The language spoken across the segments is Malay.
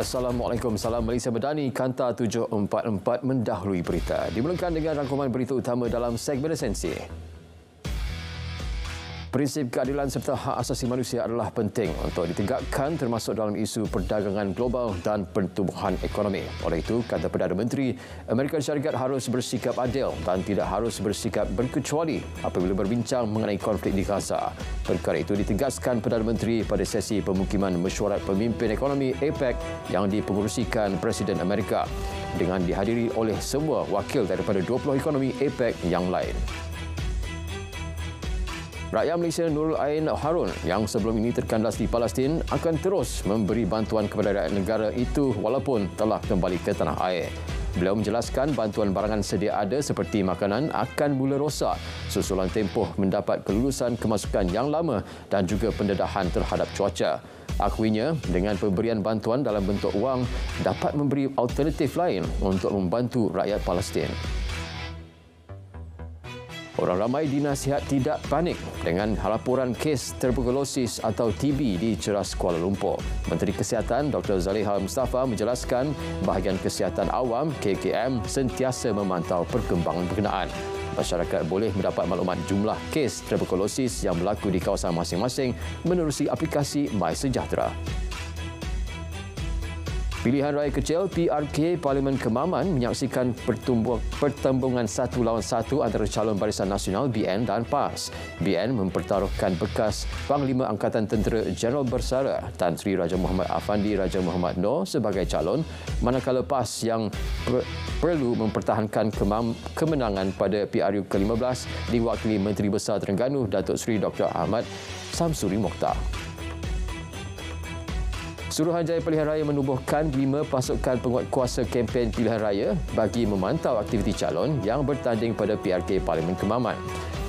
Assalamualaikum, salam Malaysia Madani, Kanta 744 mendahului berita. Dimulakan dengan rangkuman berita utama dalam segmen esensi. Prinsip keadilan serta hak asasi manusia adalah penting untuk ditegakkan termasuk dalam isu perdagangan global dan pertumbuhan ekonomi. Oleh itu, kata Perdana Menteri, Amerika Syarikat harus bersikap adil dan tidak harus bersikap berkecuali apabila berbincang mengenai konflik di Gaza. Perkara itu ditegaskan Perdana Menteri pada sesi pemukiman mesyuarat pemimpin ekonomi APEC yang dipengerusikan Presiden Amerika dengan dihadiri oleh semua wakil daripada 20 ekonomi APEC yang lain. Rakyat Malaysia Nurul Ain Harun yang sebelum ini terkandas di Palestin akan terus memberi bantuan kepada rakyat negara itu walaupun telah kembali ke tanah air. Beliau menjelaskan bantuan barangan sedia ada seperti makanan akan mula rosak susulan tempoh mendapat kelulusan kemasukan yang lama dan juga pendedahan terhadap cuaca. Akuinya, dengan pemberian bantuan dalam bentuk wang dapat memberi alternatif lain untuk membantu rakyat Palestin. Orang ramai dinasihat tidak panik dengan laporan kes tuberkulosis atau TB di Ceras Kuala Lumpur. Menteri Kesihatan Dr. Zaliha Mustafa menjelaskan bahagian kesihatan awam KKM sentiasa memantau perkembangan berkenaan. Masyarakat boleh mendapat maklumat jumlah kes tuberkulosis yang berlaku di kawasan masing-masing menerusi aplikasi MySejahtera. Pilihan raya kecil PRK Parlimen Kemaman menyaksikan pertembungan 1 lawan 1 antara calon Barisan Nasional BN dan PAS. BN mempertaruhkan bekas Panglima Angkatan Tentera Jeneral Bersara Tan Sri Raja Muhammad Afandi Raja Muhammad Noor sebagai calon, manakala PAS yang perlu mempertahankan kemenangan pada PRU ke-15 diwakili Menteri Besar Terengganu Datuk Seri Dr. Ahmad Samsuri Mokhtar. Suruhanjaya Pilihan Raya menubuhkan 5 pasukan penguatkuasa kempen pilihan raya bagi memantau aktiviti calon yang bertanding pada PRK Parlimen Kemaman.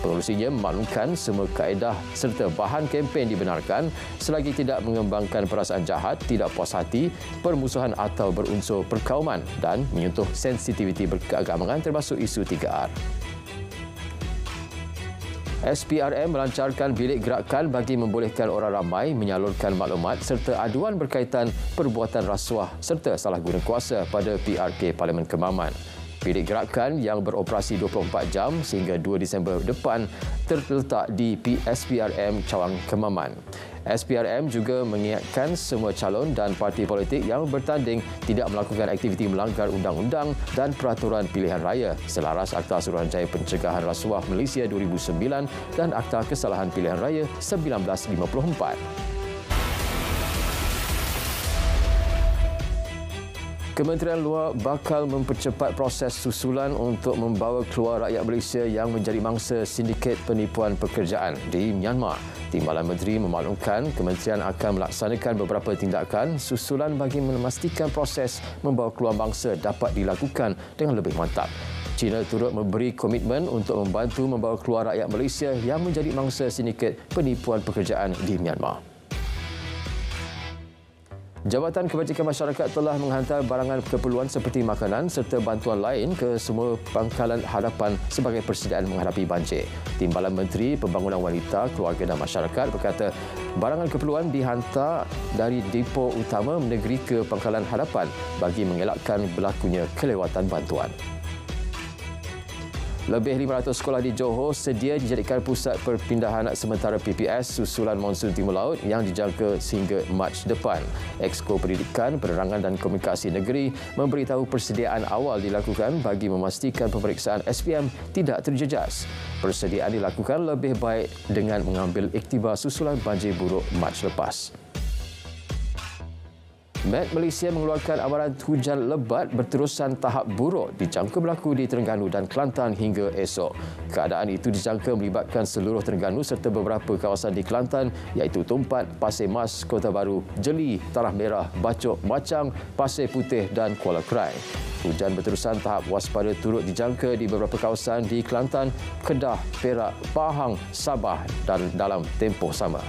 Pengurusinya memaklumkan semua kaedah serta bahan kempen dibenarkan selagi tidak mengembangkan perasaan jahat, tidak puas hati, permusuhan atau berunsur perkauman dan menyentuh sensitiviti berkeagamaan termasuk isu 3R. SPRM melancarkan bilik gerakan bagi membolehkan orang ramai menyalurkan maklumat serta aduan berkaitan perbuatan rasuah serta salah guna kuasa pada PRK Parlimen Kemaman. Bilik gerakan yang beroperasi 24 jam sehingga 2 Disember depan terletak di SPRM Cawang Kemaman. SPRM juga mengingatkan semua calon dan parti politik yang bertanding tidak melakukan aktiviti melanggar undang-undang dan peraturan pilihan raya selaras Akta Suruhanjaya Pencegahan Rasuah Malaysia 2009 dan Akta Kesalahan Pilihan Raya 1954. Kementerian Luar bakal mempercepat proses susulan untuk membawa keluar rakyat Malaysia yang menjadi mangsa sindiket penipuan pekerjaan di Myanmar. Timbalan Menteri memaklumkan kementerian akan melaksanakan beberapa tindakan susulan bagi memastikan proses membawa keluar mangsa dapat dilakukan dengan lebih mantap. China turut memberi komitmen untuk membantu membawa keluar rakyat Malaysia yang menjadi mangsa sindiket penipuan pekerjaan di Myanmar. Jabatan Kebajikan Masyarakat telah menghantar barangan keperluan seperti makanan serta bantuan lain ke semua pangkalan hadapan sebagai persediaan menghadapi banjir. Timbalan Menteri Pembangunan Wanita, Keluarga dan Masyarakat berkata barangan keperluan dihantar dari depo utama negeri ke pangkalan hadapan bagi mengelakkan berlakunya kelewatan bantuan. Lebih 500 sekolah di Johor sedia dijadikan pusat perpindahan sementara PPS susulan monsun Timur Laut yang dijangka sehingga Mac depan. Exco Pendidikan, Penerangan dan Komunikasi Negeri memberitahu persediaan awal dilakukan bagi memastikan pemeriksaan SPM tidak terjejas. Persediaan dilakukan lebih baik dengan mengambil iktibar susulan banjir buruk Mac lepas. Met Malaysia mengeluarkan amaran hujan lebat berterusan tahap buruk dijangka berlaku di Terengganu dan Kelantan hingga esok. Keadaan itu dijangka melibatkan seluruh Terengganu serta beberapa kawasan di Kelantan iaitu Tumpat, Pasir Mas, Kota Baru, Jeli, Tanah Merah, Bacok, Macang, Pasir Putih dan Kuala Krai. Hujan berterusan tahap waspada turut dijangka di beberapa kawasan di Kelantan, Kedah, Perak, Pahang, Sabah dan dalam tempoh sama.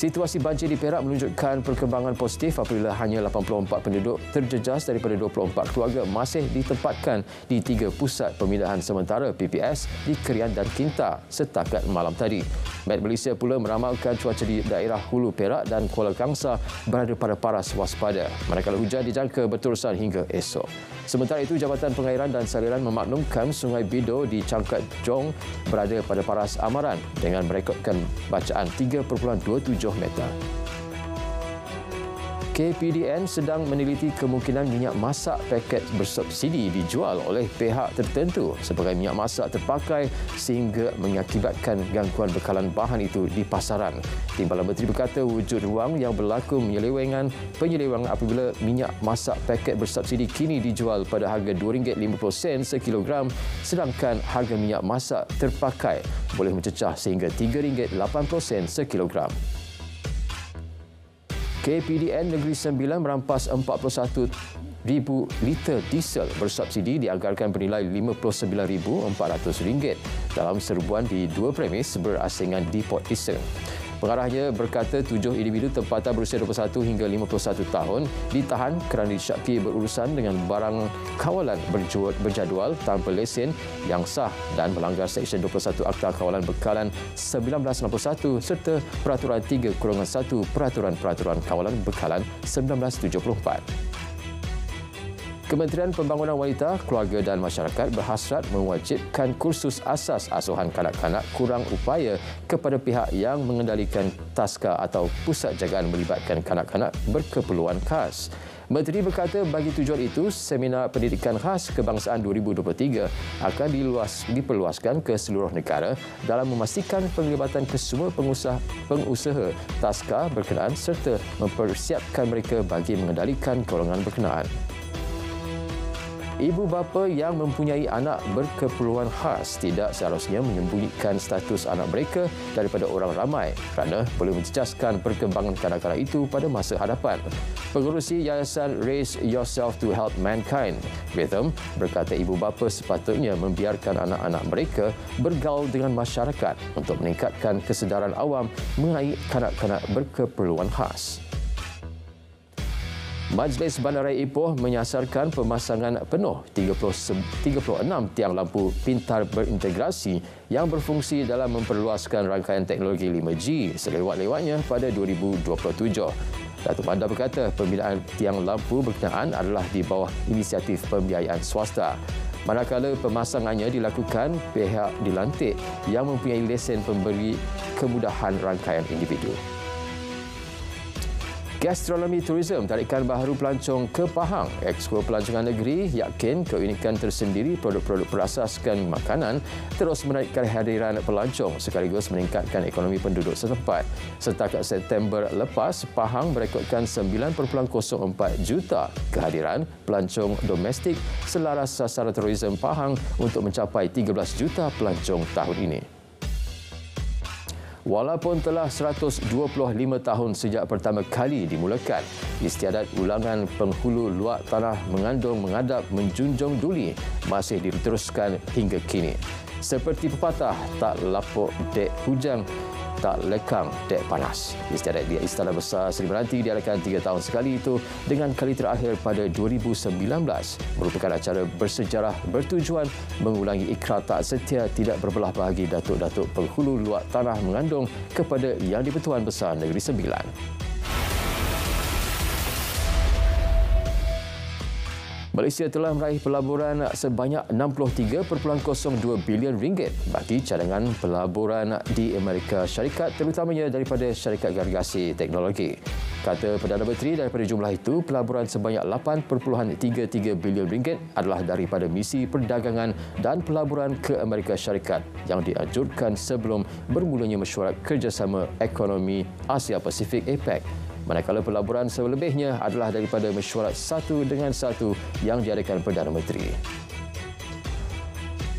Situasi banjir di Perak menunjukkan perkembangan positif apabila hanya 84 penduduk terjejas daripada 24 keluarga masih ditempatkan di 3 pusat pemindahan sementara PPS di Kerian dan Kinta setakat malam tadi. Met Malaysia pula meramalkan cuaca di daerah Hulu Perak dan Kuala Kangsar berada pada paras waspada, manakala hujan dijangka berterusan hingga esok. Sementara itu, Jabatan Pengairan dan Saliran memaklumkan Sungai Bido di Cangkat Jong berada pada paras amaran dengan merekodkan bacaan 3.27 meter. KPDN sedang meneliti kemungkinan minyak masak paket bersubsidi dijual oleh pihak tertentu sebagai minyak masak terpakai sehingga mengakibatkan gangguan bekalan bahan itu di pasaran. Timbalan Menteri berkata wujud ruang yang berlaku penyelewengan apabila minyak masak paket bersubsidi kini dijual pada harga RM2.50 sekilogram sedangkan harga minyak masak terpakai boleh mencecah sehingga RM3.80 sekilogram. KPDN Negeri Sembilan merampas 41,000 liter diesel bersubsidi dianggarkan bernilai RM59,400 dalam serbuan di 2 premis berasingan di Port Dickson. Pengarahnya berkata 7 individu tempatan berusia 21 hingga 51 tahun ditahan kerana disyaki berurusan dengan barang kawalan berjadual tanpa lesen yang sah dan melanggar Seksyen 21 Akta Kawalan Bekalan 1961 serta Peraturan 3/1 Peraturan Kawalan Bekalan 1974. Kementerian Pembangunan Wanita, Keluarga dan Masyarakat berhasrat mewajibkan kursus asas asuhan kanak-kanak kurang upaya kepada pihak yang mengendalikan taska atau pusat jagaan melibatkan kanak-kanak berkeperluan khas. Menteri berkata bagi tujuan itu, Seminar Pendidikan Khas Kebangsaan 2023 akan diperluaskan ke seluruh negara dalam memastikan penglibatan kesemua pengusaha taska berkenaan serta mempersiapkan mereka bagi mengendalikan golongan berkenaan. Ibu bapa yang mempunyai anak berkeperluan khas tidak seharusnya menyembunyikan status anak mereka daripada orang ramai kerana boleh menjejaskan perkembangan kanak-kanak itu pada masa hadapan. Pengerusi Yayasan Raise Yourself to Help Mankind, Rhythm, berkata ibu bapa sepatutnya membiarkan anak-anak mereka bergaul dengan masyarakat untuk meningkatkan kesedaran awam mengenai kanak-kanak berkeperluan khas. Majlis Bandaraya Ipoh menyasarkan pemasangan penuh 36 tiang lampu pintar berintegrasi yang berfungsi dalam memperluaskan rangkaian teknologi 5G selewat-lewatnya pada 2027. Datuk Bandar berkata pembinaan tiang lampu berkenaan adalah di bawah inisiatif pembiayaan swasta. Manakala pemasangannya dilakukan pihak dilantik yang mempunyai lesen pemberi kemudahan rangkaian individu. Gastronomi Tourism tarikan baharu pelancong ke Pahang. Expo Pelancongan Negeri yakin keunikan tersendiri produk-produk berasaskan makanan terus menarikkan hadiran pelancong sekaligus meningkatkan ekonomi penduduk setempat. Setakat September lepas, Pahang merekodkan 9.04 juta kehadiran pelancong domestik selaras sasaran tourism Pahang untuk mencapai 13 juta pelancong tahun ini. Walaupun telah 125 tahun sejak pertama kali dimulakan, istiadat ulangan penghulu luak tanah mengandung menghadap menjunjung duli masih diteruskan hingga kini. Seperti pepatah, tak lapuk dek hujang, tak lekang dek panas. Istiadat di Istana Besar Seri Meranti diadakan 3 tahun sekali itu dengan kali terakhir pada 2019 merupakan acara bersejarah bertujuan mengulangi ikrar tak setia tidak berbelah bahagi datuk-datuk penghulu luak tanah mengandung kepada Yang di-Pertuan Besar Negeri Sembilan. Malaysia telah meraih pelaburan sebanyak 63.02 bilion ringgit bagi cadangan pelaburan di Amerika Syarikat terutamanya daripada syarikat gargasi teknologi. Kata Perdana Menteri, daripada jumlah itu, pelaburan sebanyak 8.33 bilion ringgit adalah daripada misi perdagangan dan pelaburan ke Amerika Syarikat yang dianjurkan sebelum bermulanya mesyuarat kerjasama ekonomi Asia Pasifik APEC. Manakala pelaburan selebihnya adalah daripada mesyuarat satu dengan satu yang diadakan Perdana Menteri.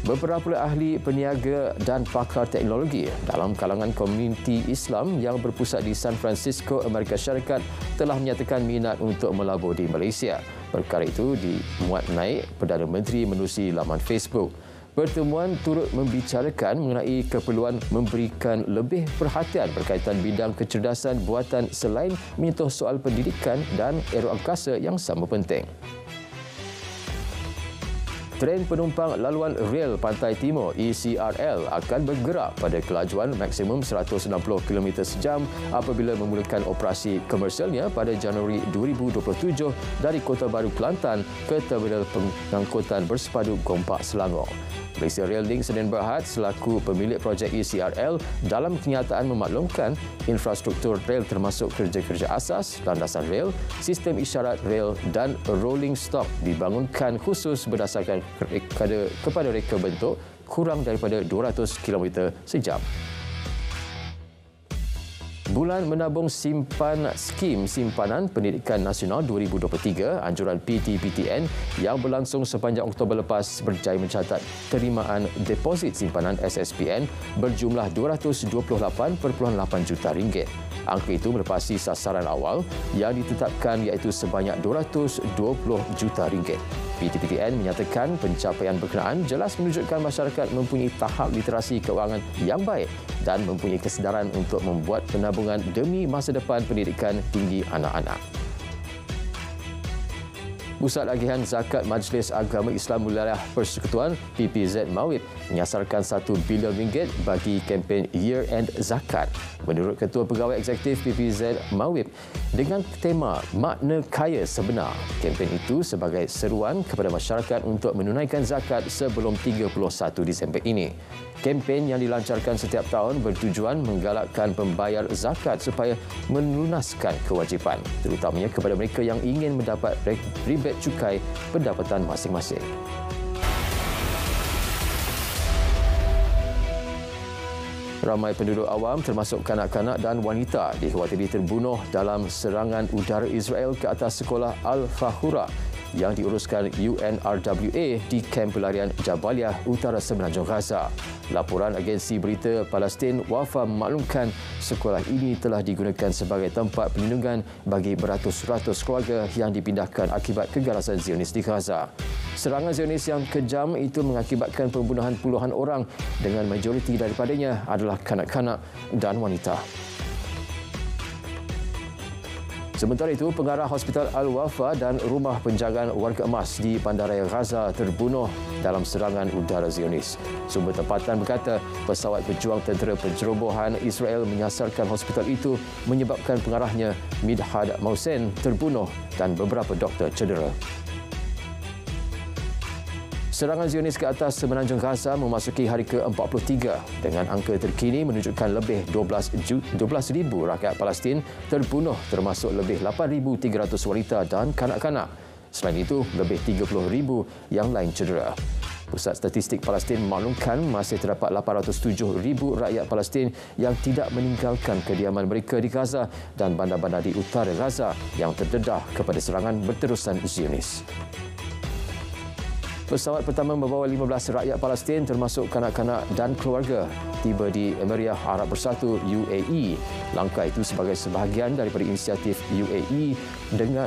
Beberapa ahli peniaga dan pakar teknologi dalam kalangan komuniti Islam yang berpusat di San Francisco, Amerika Syarikat telah menyatakan minat untuk melabur di Malaysia. Perkara itu dimuat naik Perdana Menteri menerusi laman Facebook. Pertemuan turut membicarakan mengenai keperluan memberikan lebih perhatian berkaitan bidang kecerdasan buatan selain menyentuh soal pendidikan dan aero angkasa yang sama penting. Tren penumpang laluan rel Pantai Timur ECRL akan bergerak pada kelajuan maksimum 160 km sejam apabila memulakan operasi komersialnya pada Januari 2027 dari Kota Baru Kelantan ke Terminal Pengangkutan Bersepadu Gompak Selangor. Malaysia Rail Link Senin Berhad selaku pemilik projek ECRL dalam kenyataan memaklumkan infrastruktur rel termasuk kerja-kerja asas, landasan rel, sistem isyarat rel dan rolling stock dibangunkan khusus berdasarkan kepada reka bentuk kurang daripada 200 km sejam. Bulan menabung simpan Skim Simpanan Pendidikan Nasional 2023 anjuran PT-PTN yang berlangsung sepanjang Oktober lepas berjaya mencatat terimaan deposit simpanan SSPN berjumlah RM228.8 juta. Angka itu melepasi sasaran awal yang ditetapkan iaitu sebanyak RM220 juta. PT-PTN menyatakan pencapaian berkenaan jelas menunjukkan masyarakat mempunyai tahap literasi kewangan yang baik dan mempunyai kesedaran untuk membuat penabungan demi masa depan pendidikan tinggi anak-anak. Pusat Agihan Zakat Majlis Agama Islam Wilayah Persekutuan PPZ Mawib menyasarkan RM1 bilion bagi kempen Year End Zakat. Menurut Ketua Pegawai Eksekutif PPZ Mawib, dengan tema Makna Kaya Sebenar, kempen itu sebagai seruan kepada masyarakat untuk menunaikan zakat sebelum 31 Disember ini. Kempen yang dilancarkan setiap tahun bertujuan menggalakkan pembayar zakat supaya melunaskan kewajipan, terutamanya kepada mereka yang ingin mendapat rebate cukai pendapatan masing-masing. Ramai penduduk awam termasuk kanak-kanak dan wanita dikhawatiri terbunuh dalam serangan udara Israel ke atas sekolah Al-Fahura yang diuruskan UNRWA di kamp pelarian Jabaliyah Utara Semenanjung Gaza. Laporan agensi berita Palestin Wafa memaklumkan sekolah ini telah digunakan sebagai tempat perlindungan bagi beratus-ratus keluarga yang dipindahkan akibat keganasan Zionis di Gaza. Serangan Zionis yang kejam itu mengakibatkan pembunuhan puluhan orang dengan majoriti daripadanya adalah kanak-kanak dan wanita. Sementara itu, pengarah Hospital Al-Wafa dan Rumah Penjagaan Warga Emas di Bandaraya Gaza terbunuh dalam serangan udara Zionis. Sumber tempatan berkata pesawat pejuang tentera pencerobohan Israel menyasarkan hospital itu menyebabkan pengarahnya Midhad Mausen terbunuh dan beberapa doktor cedera. Serangan Zionis ke atas Semenanjung Gaza memasuki hari ke-43 dengan angka terkini menunjukkan lebih 12,000 rakyat Palestin terbunuh termasuk lebih 8,300 wanita dan kanak-kanak. Selain itu, lebih 30,000 yang lain cedera. Pusat Statistik Palestin memaklumkan masih terdapat 807,000 rakyat Palestin yang tidak meninggalkan kediaman mereka di Gaza dan bandar-bandar di utara Gaza yang terdedah kepada serangan berterusan Zionis. Pesawat pertama membawa 15 rakyat Palestin termasuk kanak-kanak dan keluarga tiba di Emiriah Arab Bersatu UAE. Langkah itu sebagai sebahagian daripada inisiatif UAE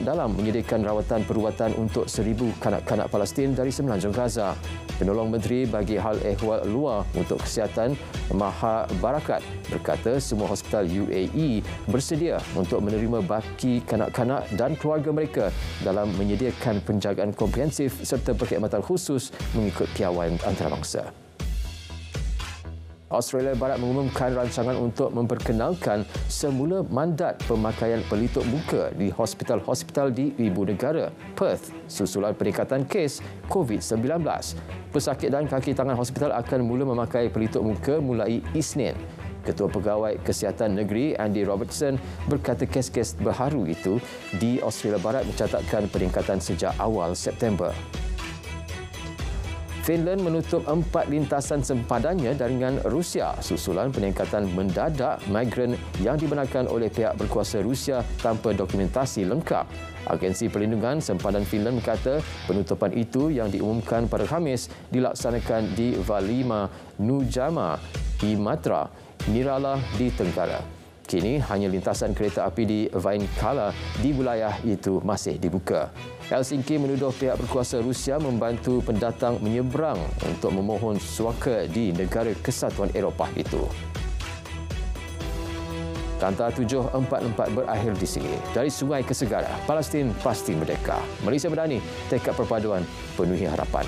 dalam menyediakan rawatan perubatan untuk 1,000 kanak-kanak Palestin dari Semenanjung Gaza. Penolong Menteri bagi Hal Ehwal Luar untuk Kesihatan Maha Barakat berkata semua hospital UAE bersedia untuk menerima baki kanak-kanak dan keluarga mereka dalam menyediakan penjagaan komprehensif serta perkhidmatan khusus mengikut piawaian antarabangsa. Australia Barat mengumumkan rancangan untuk memperkenalkan semula mandat pemakaian pelitup muka di hospital-hospital di ibu negara, Perth, susulan peningkatan kes COVID-19. Pesakit dan kaki tangan hospital akan mula memakai pelitup muka mulai Isnin. Ketua Pegawai Kesihatan Negeri Andy Robertson berkata kes-kes baharu itu di Australia Barat mencatatkan peningkatan sejak awal September. Finland menutup 4 lintasan sempadannya dengan Rusia susulan peningkatan mendadak migran yang dibenarkan oleh pihak berkuasa Rusia tanpa dokumentasi lengkap. Agensi Perlindungan Sempadan Finland berkata penutupan itu yang diumumkan pada Khamis dilaksanakan di Valima, Nujama, Imatra, Nirala di Tenggara. Kini hanya lintasan kereta api di Vainkala di wilayah itu masih dibuka. Helsinki menuduh pihak berkuasa Rusia membantu pendatang menyeberang untuk memohon suaka di negara Kesatuan Eropah itu. Kanta 744 berakhir di sini. Dari sungai ke segara, Palestin pasti merdeka. Malaysia Madani, tekad perpaduan penuhi harapan.